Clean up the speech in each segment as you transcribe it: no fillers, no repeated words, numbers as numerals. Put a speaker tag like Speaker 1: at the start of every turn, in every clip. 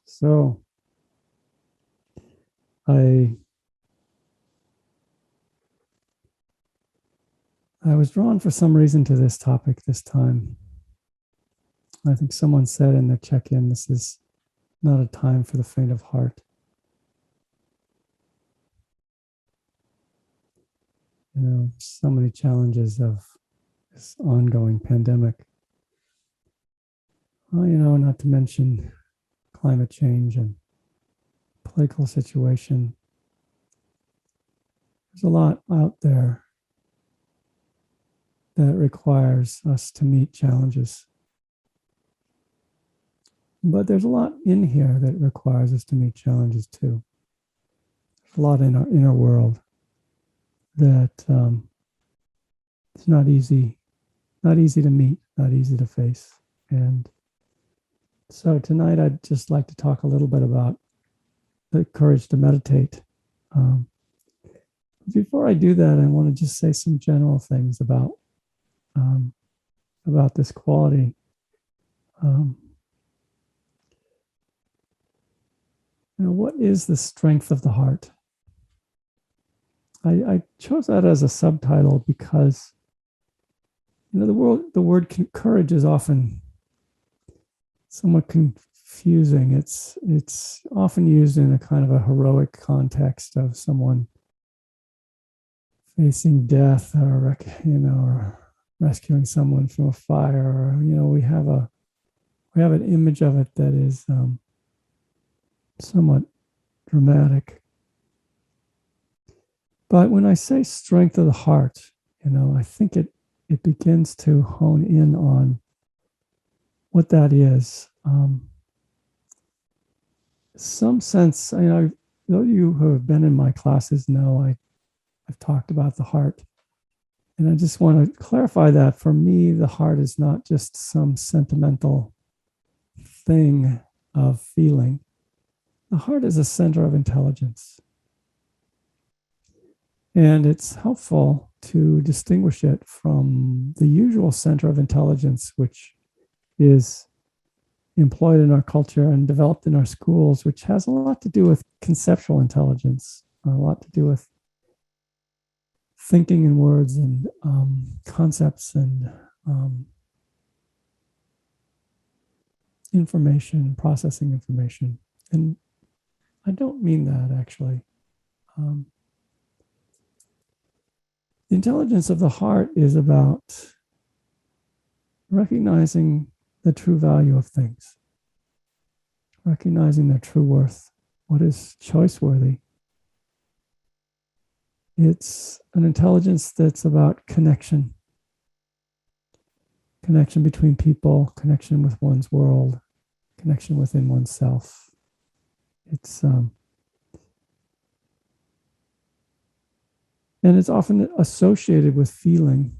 Speaker 1: So I I was drawn for some reason to this topic this time. I think someone said in the check-in, this is not a time for the faint of heart. You know, so many challenges of this ongoing pandemic. Well, not to mention climate change and political situation. There's a lot out there that requires us to meet challenges. But there's a lot in here that requires us to meet challenges too. There's a lot in our inner world that it's not easy to meet, not easy to face. And so tonight I'd just like to talk a little bit about the courage to meditate. Before I do that, I want to just say some general things about this quality. What is the strength of the heart? I chose that as a subtitle because the word courage is often somewhat confusing. It's often used in a kind of a heroic context of someone facing death or rescuing someone from a fire. Or, we have an image of it that is somewhat dramatic. But when I say strength of the heart, I think it begins to hone in on what that is. Some sense, those of you who have been in my classes know I've talked about the heart. And I just want to clarify that for me, the heart is not just some sentimental thing of feeling. The heart is a center of intelligence. And it's helpful to distinguish it from the usual center of intelligence, which is employed in our culture and developed in our schools, which has a lot to do with conceptual intelligence, a lot to do with thinking in words and concepts and information, processing information. And I don't mean that, actually. The intelligence of the heart is about recognizing the true value of things, recognizing their true worth, what is choice-worthy. It's an intelligence that's about connection between people, connection with one's world, connection within oneself. It's and it's often associated with feeling,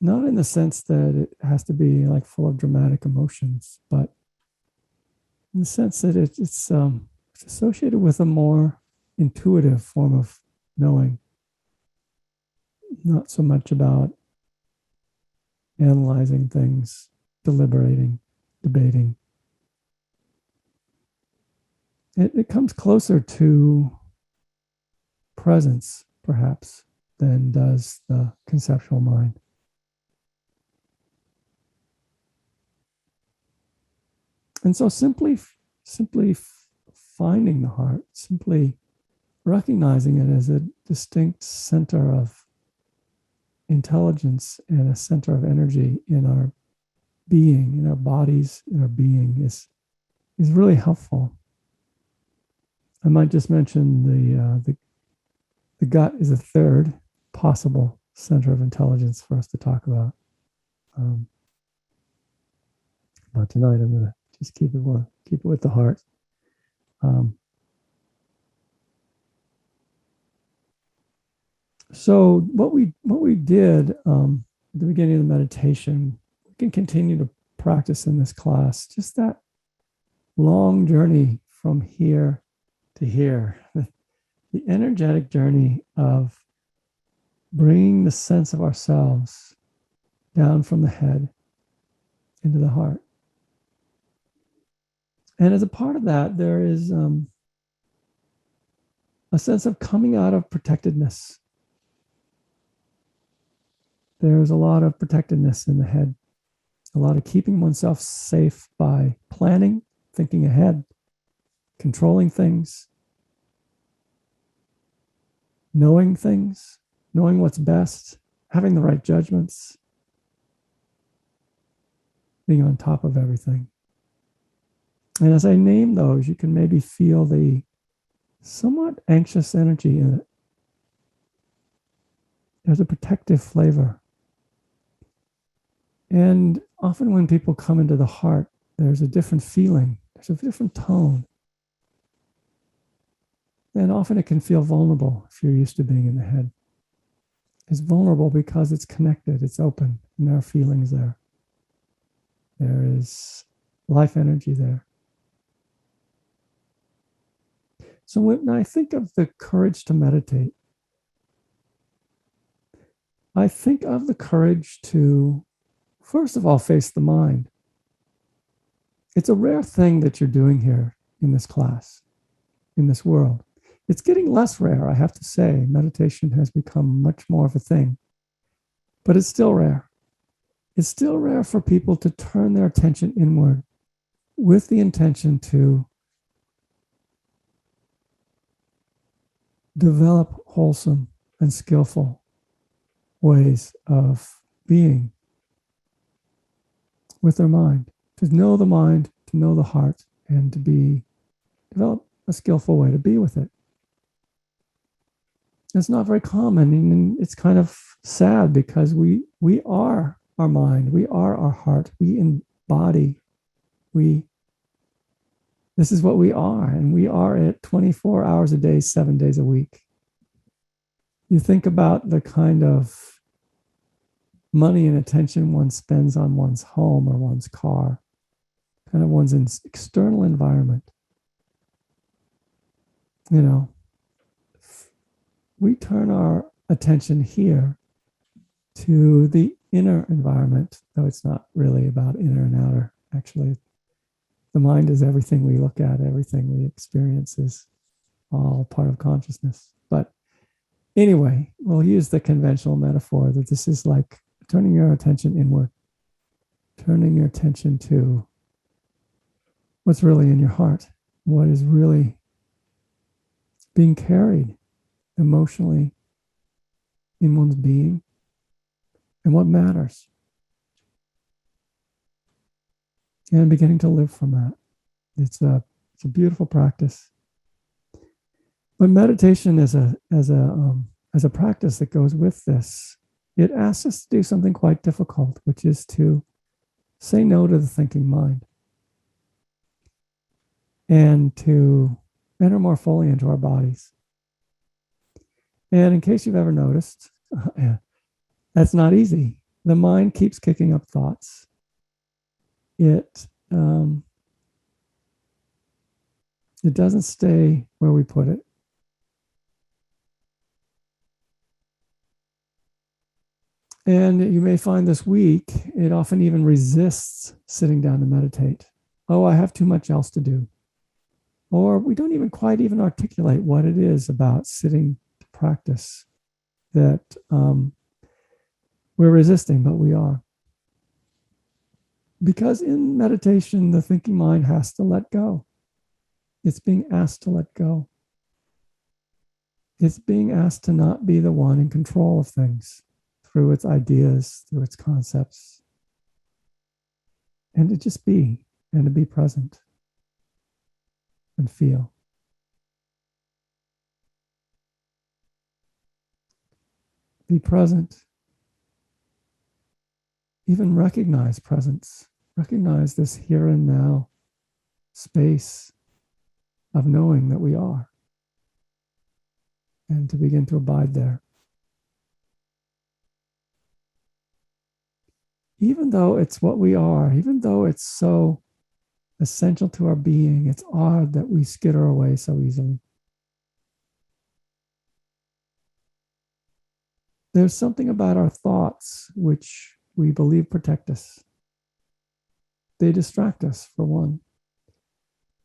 Speaker 1: not in the sense that it has to be like full of dramatic emotions, but in the sense that it's associated with a more intuitive form of knowing, not so much about analyzing things, deliberating, debating. It comes closer to presence, perhaps, than does the conceptual mind. And so simply finding the heart, simply recognizing it as a distinct center of intelligence and a center of energy in our being, in our bodies, in our being is really helpful. I might just mention the gut is a third possible center of intelligence for us to talk about. But tonight I'm going to just keep it with the heart. So what we did at the beginning of the meditation, we can continue to practice in this class. Just that long journey from here to here, the energetic journey of bringing the sense of ourselves down from the head into the heart. And as a part of that, there is a sense of coming out of protectedness. There's a lot of protectedness in the head, a lot of keeping oneself safe by planning, thinking ahead, controlling things, knowing things, knowing what's best, having the right judgments, being on top of everything. And as I name those, you can maybe feel the somewhat anxious energy in it. There's a protective flavor. And often when people come into the heart, there's a different feeling, there's a different tone. And often it can feel vulnerable if you're used to being in the head. It's vulnerable because it's connected, it's open, and there are feelings there. There is life energy there. So when I think of the courage to meditate, I think of the courage to, first of all, face the mind. It's a rare thing that you're doing here in this class, in this world. It's getting less rare, I have to say. Meditation has become much more of a thing, but it's still rare. It's still rare for people to turn their attention inward with the intention to develop wholesome and skillful ways of being with their mind, to know the mind, to know the heart, and to develop a skillful way to be with it. It's not very common, and it's kind of sad because we are our mind, we are our heart, we embody, this is what we are, and we are it 24 hours a day, 7 days a week. You think about the kind of money and attention one spends on one's home or one's car, kind of one's external environment. You know, we turn our attention here to the inner environment, though it's not really about inner and outer. Actually, the mind is everything we look at, everything we experience is all part of consciousness. But anyway, we'll use the conventional metaphor that this is like turning your attention inward, turning your attention to what's really in your heart, what is really being carried emotionally in one's being, and what matters. And beginning to live from that. It's a beautiful practice. But meditation as a practice that goes with this, it asks us to do something quite difficult, which is to say no to the thinking mind and to enter more fully into our bodies. And in case you've ever noticed, that's not easy. The mind keeps kicking up thoughts. It doesn't stay where we put it. And you may find this week, it often even resists sitting down to meditate. Oh, I have too much else to do. Or we don't even quite even articulate what it is about sitting to practice that we're resisting, but we are. Because in meditation, the thinking mind has to let go. It's being asked to let go. It's being asked to not be the one in control of things through its ideas, through its concepts, and to just be, and to be present and feel. Be present. Even recognize presence. Recognize this here and now space of knowing that we are, and to begin to abide there. Even though it's what we are, even though it's so essential to our being, it's odd that we skitter away so easily. There's something about our thoughts which we believe protect us. They distract us, for one.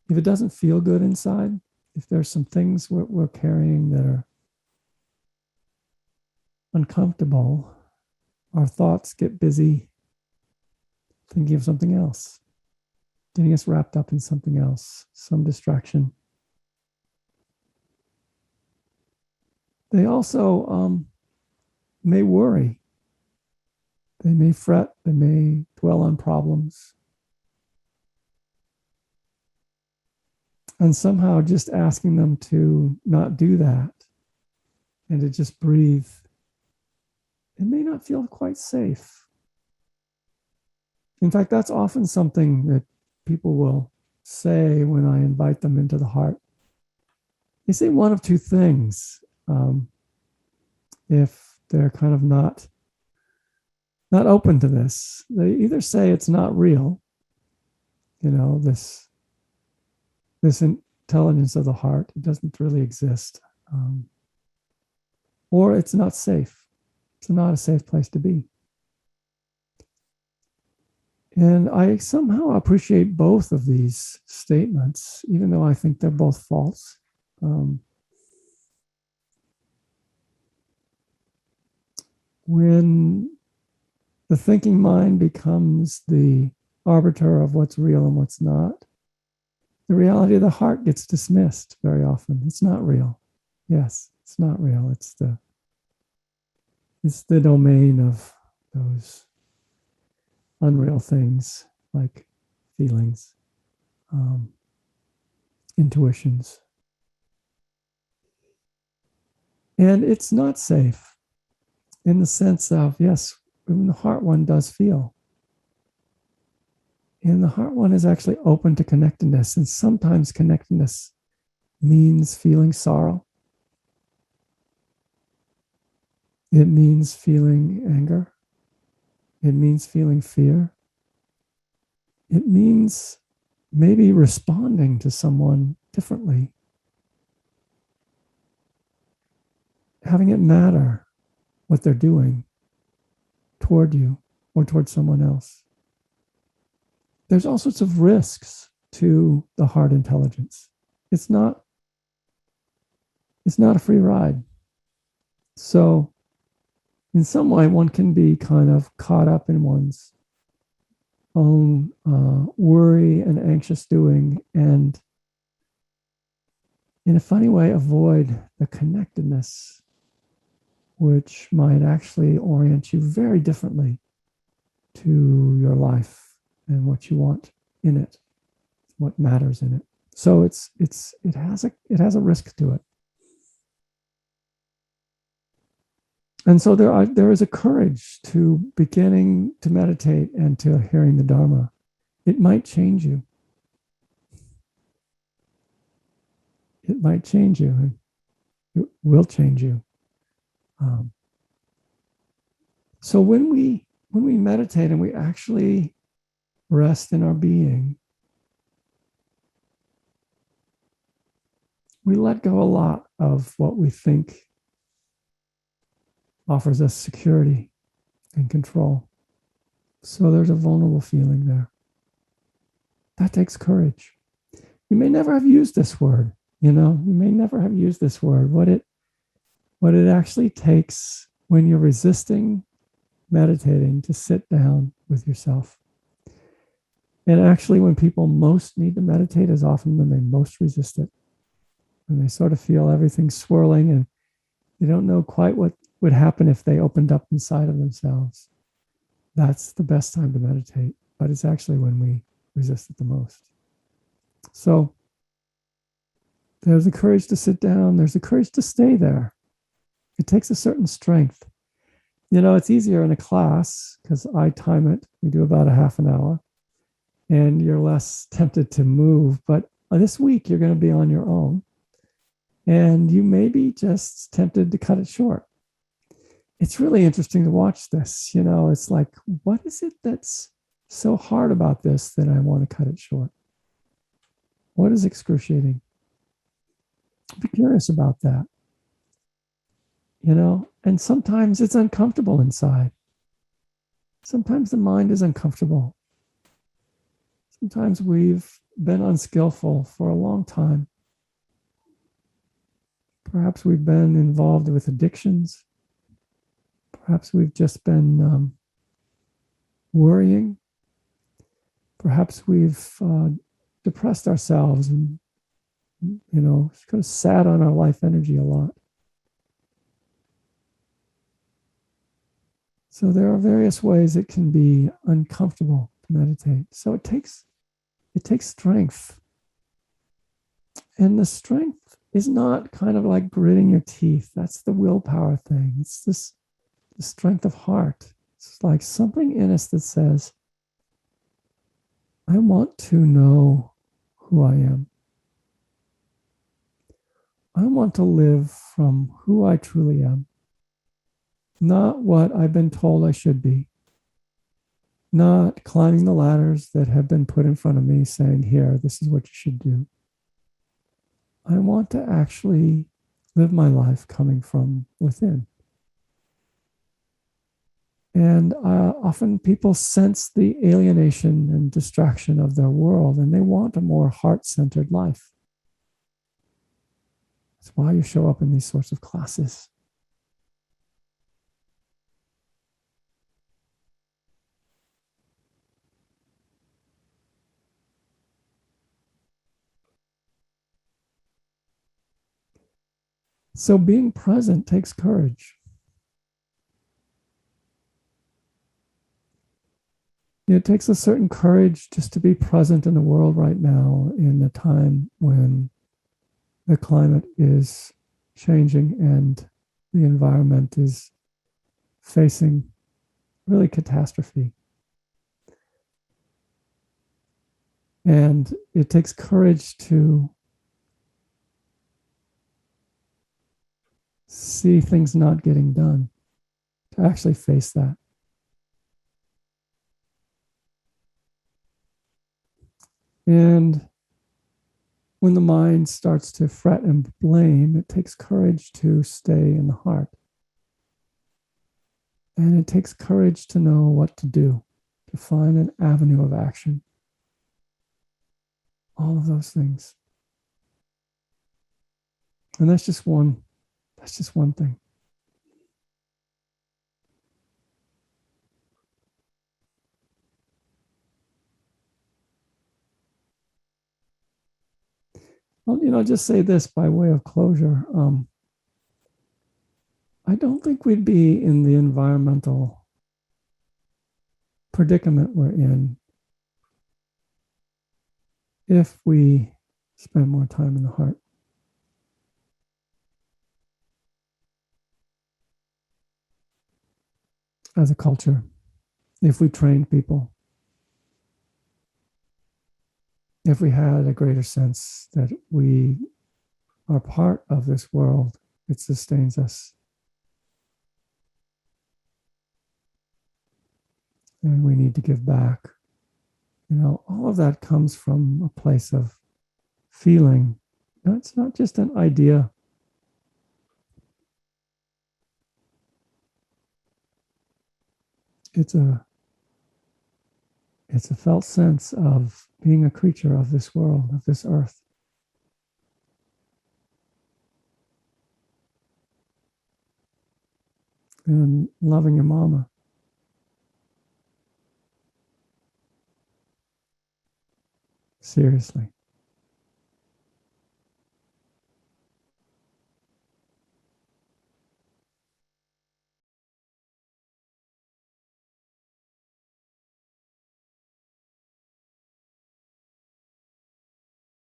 Speaker 1: if it doesn't feel good inside, if there's some things we're carrying that are uncomfortable, our thoughts get busy thinking of something else, getting us wrapped up in something else, some distraction. They also may worry. They may fret. They may dwell on problems. And somehow just asking them to not do that and to just breathe, it may not feel quite safe. In fact, that's often something that people will say when I invite them into the heart. They say one of two things. If they're kind of not open to this, they either say it's not real, this intelligence of the heart, it doesn't really exist, or it's not safe. It's not a safe place to be. And I somehow appreciate both of these statements, even though I think they're both false. When the thinking mind becomes the arbiter of what's real and what's not, the reality of the heart gets dismissed very often. It's not real. Yes, it's not real. It's the domain of those unreal things like feelings, intuitions. And it's not safe in the sense of, yes, in the heart one does feel. And the heart one is actually open to connectedness. And sometimes connectedness means feeling sorrow. It means feeling anger. It means feeling fear. It means maybe responding to someone differently. Having it matter what they're doing toward you or toward someone else. There's all sorts of risks to the heart intelligence. It's not a free ride. So in some way, one can be kind of caught up in one's own worry and anxious doing, and in a funny way, avoid the connectedness, which might actually orient you very differently to your life and what you want in it, what matters in it. So it has a risk to it. And so there is a courage to beginning to meditate and to hearing the Dharma. It might change you. It might change you, and it will change you. So when we meditate and we actually rest in our being, we let go a lot of what we think offers us security and control. So there's a vulnerable feeling there. That takes courage. You may never have used this word, you may never have used this word. What it actually takes when you're resisting meditating to sit down with yourself. And actually, when people most need to meditate is often when they most resist it. And they sort of feel everything swirling and they don't know quite what would happen if they opened up inside of themselves. That's the best time to meditate, but it's actually when we resist it the most. So there's the courage to sit down. There's the courage to stay there. It takes a certain strength. It's easier in a class because I time it. We do about a half an hour and you're less tempted to move. But this week you're going to be on your own and you may be just tempted to cut it short. It's really interesting to watch this. It's like, what is it that's so hard about this that I want to cut it short? What is excruciating? Be curious about that. And sometimes it's uncomfortable inside. Sometimes the mind is uncomfortable. Sometimes we've been unskillful for a long time. Perhaps we've been involved with addictions. Perhaps we've just been worrying. Perhaps we've depressed ourselves and, kind of sat on our life energy a lot. So there are various ways it can be uncomfortable to meditate. So it takes strength. And the strength is not kind of like gritting your teeth. That's the willpower thing. It's the strength of heart. It's like something in us that says, I want to know who I am. I want to live from who I truly am, not what I've been told I should be, not climbing the ladders that have been put in front of me saying, here, this is what you should do. I want to actually live my life coming from within. And often people sense the alienation and distraction of their world, and they want a more heart-centered life. That's why you show up in these sorts of classes. So being present takes courage. It takes a certain courage just to be present in the world right now in a time when the climate is changing and the environment is facing really catastrophe. And it takes courage to see things not getting done, to actually face that. And when the mind starts to fret and blame, it takes courage to stay in the heart. And it takes courage to know what to do, to find an avenue of action. All of those things. And that's just one thing. Well, just say this by way of closure. I don't think we'd be in the environmental predicament we're in if we spend more time in the heart. As a culture, if we trained people, if we had a greater sense that we are part of this world, it sustains us. And we need to give back. All of that comes from a place of feeling. It's not just an idea. It's a felt sense of being a creature of this world, of this earth. And loving your mama. Seriously.